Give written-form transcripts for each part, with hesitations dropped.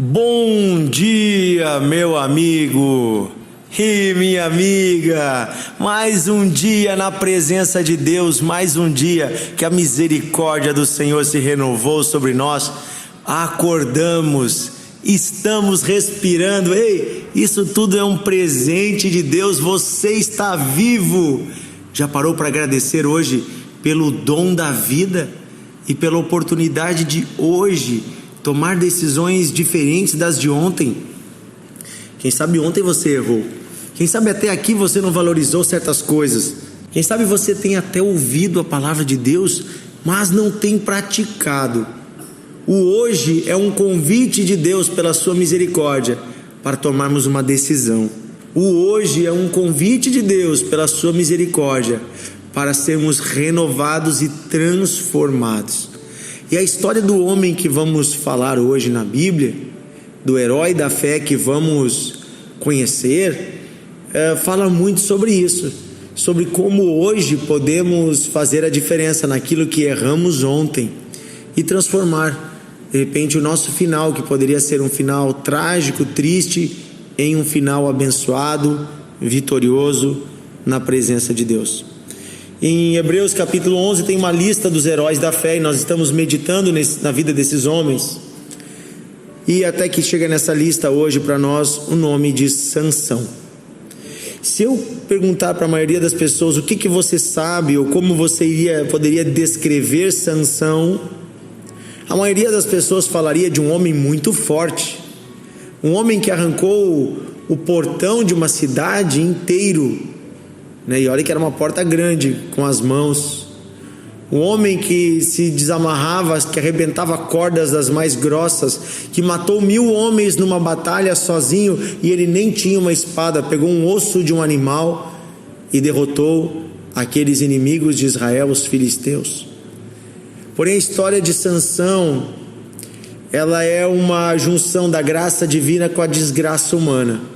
Bom dia, meu amigo e minha amiga. Mais um dia na presença de Deus, mais um dia que a misericórdia do Senhor se renovou sobre nós. Acordamos, estamos respirando. Ei, isso tudo é um presente de Deus. Você está vivo. Já parou para agradecer hoje pelo dom da vida e pela oportunidade de hoje tomar decisões diferentes das de ontem? Quem sabe ontem você errou. Quem sabe até aqui você não valorizou certas coisas. Quem sabe você tem até ouvido a palavra de Deus, mas não tem praticado. O hoje é um convite de Deus pela sua misericórdia para tomarmos uma decisão. O hoje é um convite de Deus pela sua misericórdia para sermos renovados e transformados. E a história do homem que vamos falar hoje na Bíblia, do herói da fé que vamos conhecer, fala muito sobre isso, sobre como hoje podemos fazer a diferença naquilo que erramos ontem e transformar, de repente, o nosso final, que poderia ser um final trágico, triste, em um final abençoado, vitorioso na presença de Deus. Em Hebreus capítulo 11 tem uma lista dos heróis da fé e nós estamos meditando na vida desses homens. E até que chega nessa lista hoje para nós o nome de Sansão. Se eu perguntar para a maioria das pessoas o que você sabe ou como você poderia descrever Sansão, a maioria das pessoas falaria de um homem muito forte, um homem que arrancou o portão de uma cidade inteiro, e olha que era uma porta grande, com as mãos. Um homem que se desamarrava, que arrebentava cordas das mais grossas, que matou 1000 homens numa batalha sozinho, e ele nem tinha uma espada, pegou um osso de um animal e derrotou aqueles inimigos de Israel, os filisteus. Porém, a história de Sansão, ela é uma junção da graça divina com a desgraça humana.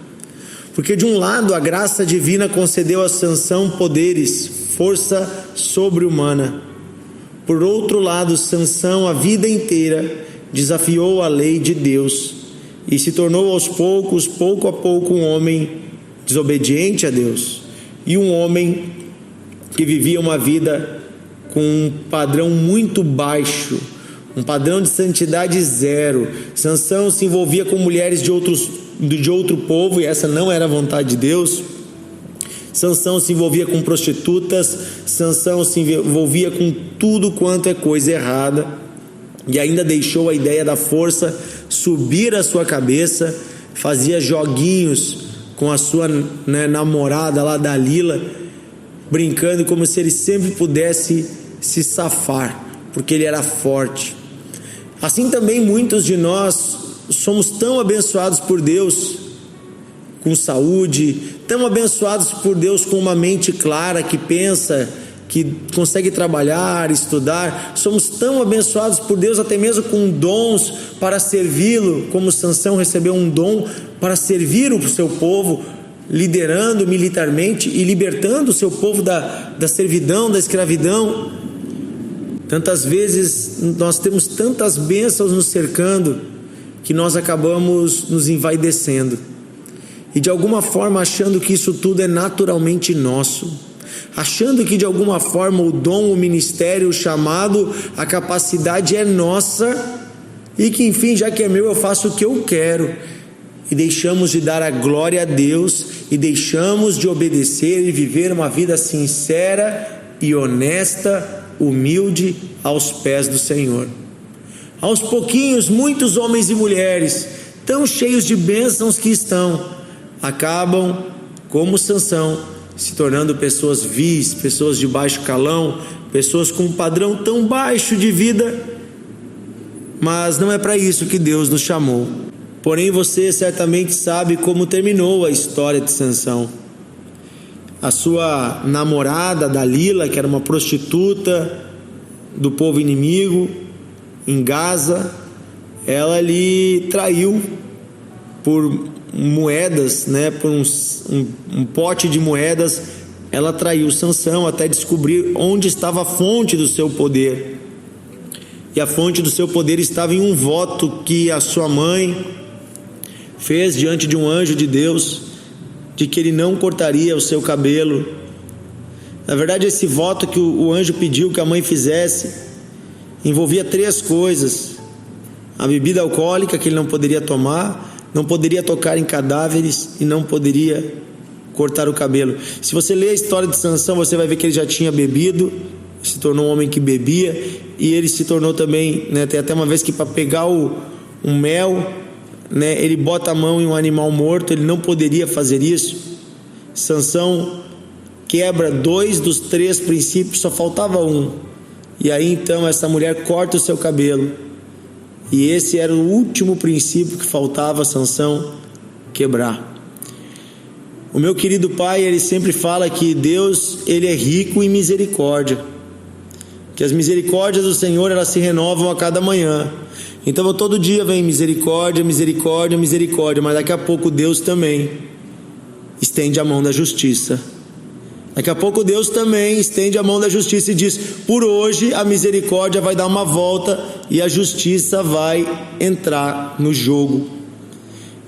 Porque de um lado a graça divina concedeu a Sansão poderes, força sobre-humana. Por outro lado, Sansão a vida inteira desafiou a lei de Deus e se tornou aos poucos, pouco a pouco, um homem desobediente a Deus e um homem que vivia uma vida com um padrão muito baixo, um padrão de santidade zero. Sansão se envolvia com mulheres de outro povo, e essa não era a vontade de Deus. Sansão se envolvia com prostitutas, Sansão se envolvia com tudo quanto é coisa errada, e ainda deixou a ideia da força subir a sua cabeça, fazia joguinhos com a sua namorada lá, Dalila, brincando como se ele sempre pudesse se safar, porque ele era forte. Assim também muitos de nós somos tão abençoados por Deus com saúde, tão abençoados por Deus com uma mente clara, que pensa, que consegue trabalhar, estudar. Somos tão abençoados por Deus até mesmo com dons para servi-lo, como Sansão recebeu um dom para servir o seu povo, liderando militarmente e libertando o seu povo da servidão, da escravidão. Tantas vezes nós temos tantas bênçãos nos cercando que nós acabamos nos envaidecendo e de alguma forma achando que isso tudo é naturalmente nosso, achando que de alguma forma o dom, o ministério, o chamado, a capacidade é nossa e que, enfim, já que é meu, eu faço o que eu quero, e deixamos de dar a glória a Deus e deixamos de obedecer e viver uma vida sincera e honesta, humilde aos pés do Senhor. Aos pouquinhos, muitos homens e mulheres, tão cheios de bênçãos que estão, acabam, como Sansão, se tornando pessoas vis, pessoas de baixo calão, pessoas com um padrão tão baixo de vida. Mas não é para isso que Deus nos chamou. Porém, você certamente sabe como terminou a história de Sansão. A sua namorada, Dalila, que era uma prostituta do povo inimigo, em Gaza, ela lhe traiu por moedas, por um pote de moedas. Ela traiu Sansão até descobrir onde estava a fonte do seu poder. E a fonte do seu poder estava em um voto que a sua mãe fez diante de um anjo de Deus, de que ele não cortaria o seu cabelo. Na verdade, esse voto que o anjo pediu que a mãe fizesse envolvia 3 coisas: a bebida alcoólica que ele não poderia tomar, não poderia tocar em cadáveres e não poderia cortar o cabelo. Se você ler a história de Sansão, você vai ver que ele já tinha bebido, se tornou um homem que bebia, e ele se tornou também, tem até uma vez que para pegar um mel, ele bota a mão em um animal morto, ele não poderia fazer isso. Sansão quebra 2 dos 3 princípios, só faltava um, e aí então essa mulher corta o seu cabelo, e esse era o último princípio que faltava a Sansão quebrar. O meu querido pai, ele sempre fala que Deus, ele é rico em misericórdia, que as misericórdias do Senhor, elas se renovam a cada manhã. Então todo dia vem misericórdia, misericórdia, misericórdia, mas daqui a pouco Deus também estende a mão da justiça. Daqui a pouco Deus também estende a mão da justiça e diz: por hoje a misericórdia vai dar uma volta e a justiça vai entrar no jogo.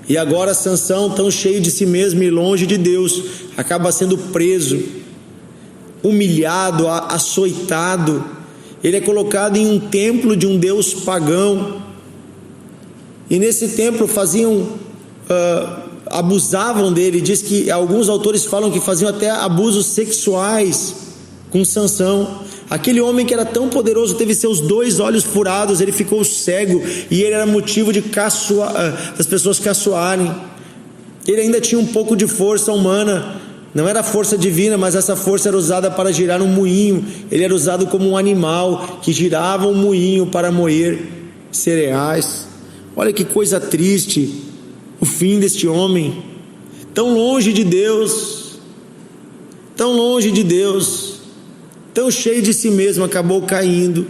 E agora Sansão, tão cheio de si mesmo e longe de Deus, acaba sendo preso, humilhado, açoitado. Ele é colocado em um templo de um deus pagão, e nesse templo abusavam dele. Diz que alguns autores falam que faziam até abusos sexuais com Sansão. Aquele homem que era tão poderoso teve seus 2 olhos furados, ele ficou cego, e ele era motivo de das pessoas caçoarem. Ele ainda tinha um pouco de força humana, não era força divina, mas essa força era usada para girar um moinho. Ele era usado como um animal que girava um moinho para moer cereais. Olha que coisa triste o fim deste homem, tão longe de Deus, tão longe de Deus, tão cheio de si mesmo, acabou caindo.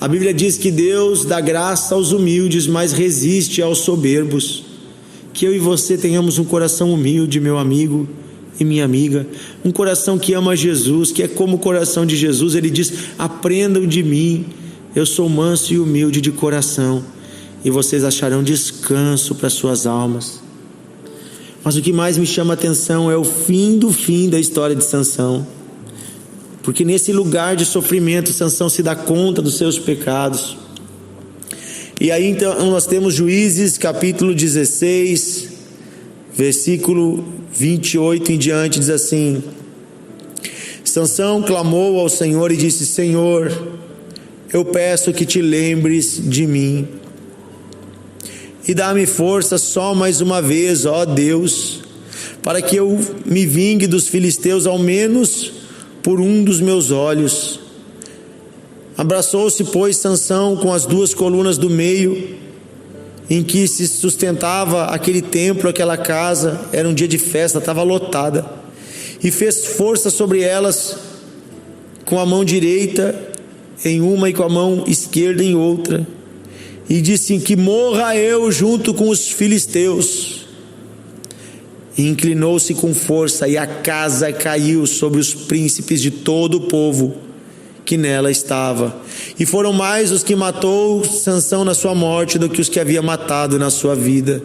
A Bíblia diz que Deus dá graça aos humildes, mas resiste aos soberbos. Que eu e você tenhamos um coração humilde, meu amigo e minha amiga, um coração que ama Jesus, que é como o coração de Jesus. Ele diz: aprendam de mim, eu sou manso e humilde de coração, e vocês acharão descanso para suas almas. Mas o que mais me chama a atenção é o fim do fim da história de Sansão, porque nesse lugar de sofrimento Sansão se dá conta dos seus pecados. E aí então nós temos Juízes capítulo 16, versículo 28 em diante, diz assim: Sansão clamou ao Senhor e disse: Senhor, eu peço que te lembres de mim e dá-me força só mais uma vez, ó Deus, para que eu me vingue dos filisteus ao menos por um dos meus olhos. Abraçou-se, pois, Sansão com as 2 colunas do meio, em que se sustentava aquele templo, aquela casa. Era um dia de festa, estava lotada, e fez força sobre elas com a mão direita em uma e com a mão esquerda em outra, e disse: que morra eu junto com os filisteus. E inclinou-se com força, e a casa caiu sobre os príncipes de todo o povo que nela estava. E foram mais os que matou Sansão na sua morte do que os que havia matado na sua vida.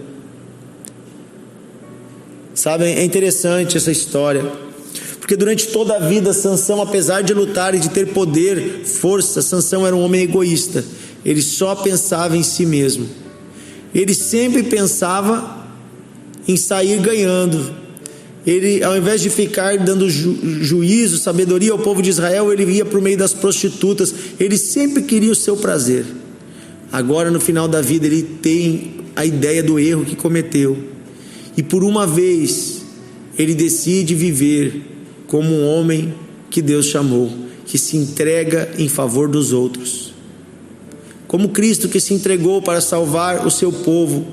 Sabem, é interessante essa história, porque durante toda a vida Sansão, apesar de lutar e de ter poder, força, Sansão era um homem egoísta. Ele só pensava em si mesmo. Ele sempre pensava em sair ganhando. Ele, ao invés de ficar dando juízo, sabedoria ao povo de Israel, ele ia por meio das prostitutas. Ele sempre queria o seu prazer. Agora, no final da vida, ele tem a ideia do erro que cometeu, e por uma vez ele decide viver como um homem que Deus chamou, que se entrega em favor dos outros, como Cristo, que se entregou para salvar o seu povo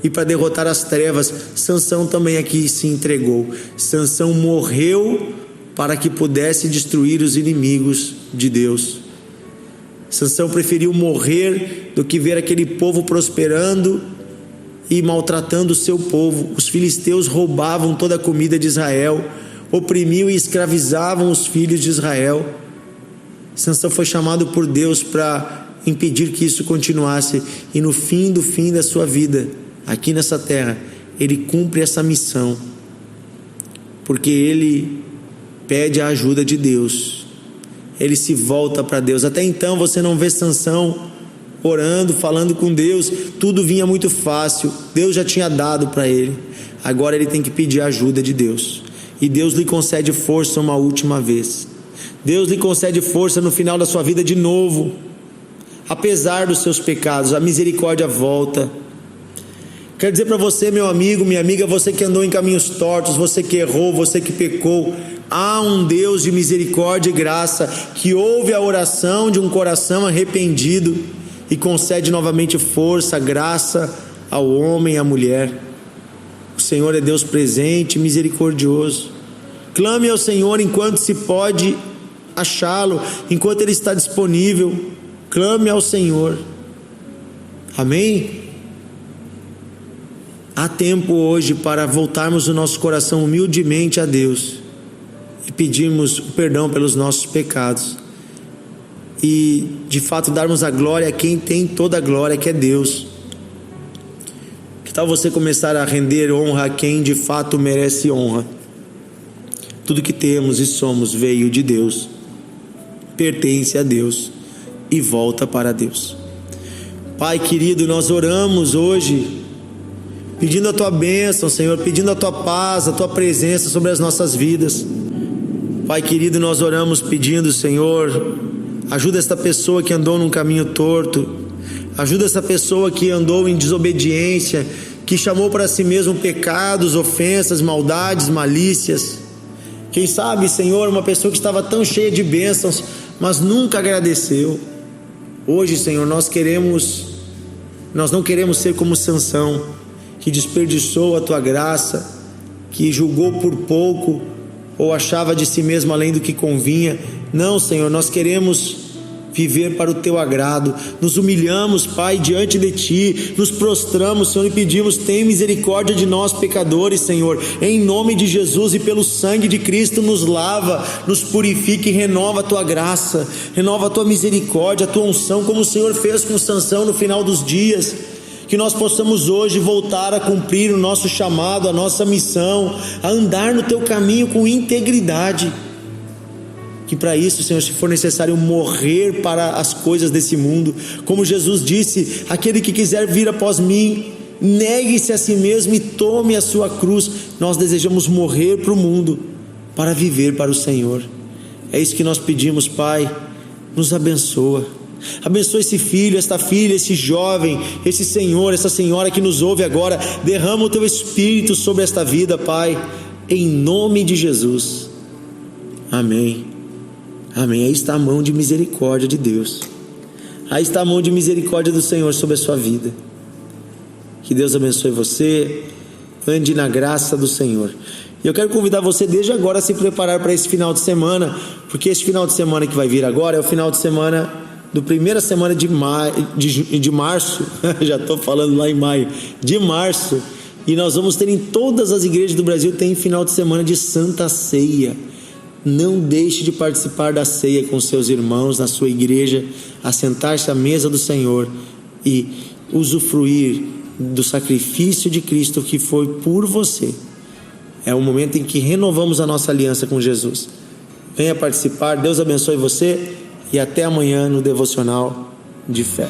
e para derrotar as trevas. Sansão também aqui se entregou. Sansão morreu para que pudesse destruir os inimigos de Deus. Sansão preferiu morrer do que ver aquele povo prosperando e maltratando o seu povo. Os filisteus roubavam toda a comida de Israel, oprimiam e escravizavam os filhos de Israel. Sansão foi chamado por Deus para impedir que isso continuasse, e no fim da sua vida aqui nessa terra, ele cumpre essa missão, porque ele pede a ajuda de Deus, ele se volta para Deus. Até então você não vê Sansão orando, falando com Deus, tudo vinha muito fácil, Deus já tinha dado para ele, agora ele tem que pedir a ajuda de Deus, e Deus lhe concede força uma última vez, Deus lhe concede força no final da sua vida de novo, apesar dos seus pecados, a misericórdia volta. Quero dizer para você, meu amigo, minha amiga, você que andou em caminhos tortos, você que errou, você que pecou, há um Deus de misericórdia e graça, que ouve a oração de um coração arrependido, e concede novamente força, graça ao homem e à mulher. O Senhor é Deus presente, misericordioso. Clame ao Senhor enquanto se pode achá-lo, enquanto Ele está disponível. Clame ao Senhor. Amém? Há tempo hoje para voltarmos o nosso coração humildemente a Deus e pedirmos o perdão pelos nossos pecados, e de fato darmos a glória a quem tem toda a glória, que é Deus. Que tal você começar a render honra a quem de fato merece honra? Tudo que temos e somos veio de Deus, pertence a Deus e volta para Deus. Pai querido, nós oramos hoje pedindo a Tua bênção, Senhor, pedindo a Tua paz, a Tua presença sobre as nossas vidas. Pai querido, nós oramos pedindo, Senhor, ajuda esta pessoa que andou num caminho torto, ajuda essa pessoa que andou em desobediência, que chamou para si mesmo pecados, ofensas, maldades, malícias. Quem sabe, Senhor, uma pessoa que estava tão cheia de bênçãos, mas nunca agradeceu. Hoje, Senhor, nós não queremos ser como Sansão, que desperdiçou a Tua graça, que julgou por pouco, ou achava de si mesmo além do que convinha. Não, Senhor, nós queremos viver para o Teu agrado. Nos humilhamos, Pai, diante de Ti, nos prostramos, Senhor, e pedimos: tem misericórdia de nós pecadores, Senhor, em nome de Jesus, e pelo sangue de Cristo nos lava, nos purifica e renova a Tua graça, renova a Tua misericórdia, a Tua unção, como o Senhor fez com Sansão no final dos dias. Que nós possamos hoje voltar a cumprir o nosso chamado, a nossa missão, a andar no Teu caminho com integridade. Que para isso, Senhor, se for necessário morrer para as coisas desse mundo, como Jesus disse: aquele que quiser vir após mim, negue-se a si mesmo e tome a sua cruz. Nós desejamos morrer para o mundo para viver para o Senhor. É isso que nós pedimos, Pai. Nos abençoa. Abençoa esse filho, esta filha, esse jovem, esse senhor, essa senhora que nos ouve agora. Derrama o Teu Espírito sobre esta vida, Pai, em nome de Jesus. Amém. Amém. Aí está a mão de misericórdia de Deus. Aí está a mão de misericórdia do Senhor sobre a sua vida. Que Deus abençoe você. Ande na graça do Senhor. E eu quero convidar você desde agora a se preparar para esse final de semana, porque esse final de semana que vai vir agora é o final de semana do primeira semana de março. Já estou falando lá em maio. De março. E nós vamos ter em todas as igrejas do Brasil, tem final de semana de Santa Ceia. Não deixe de participar da ceia com seus irmãos na sua igreja, assentar-se à mesa do Senhor e usufruir do sacrifício de Cristo que foi por você. É o momento em que renovamos a nossa aliança com Jesus. Venha participar. Deus abençoe você e até amanhã no Devocional de Fé.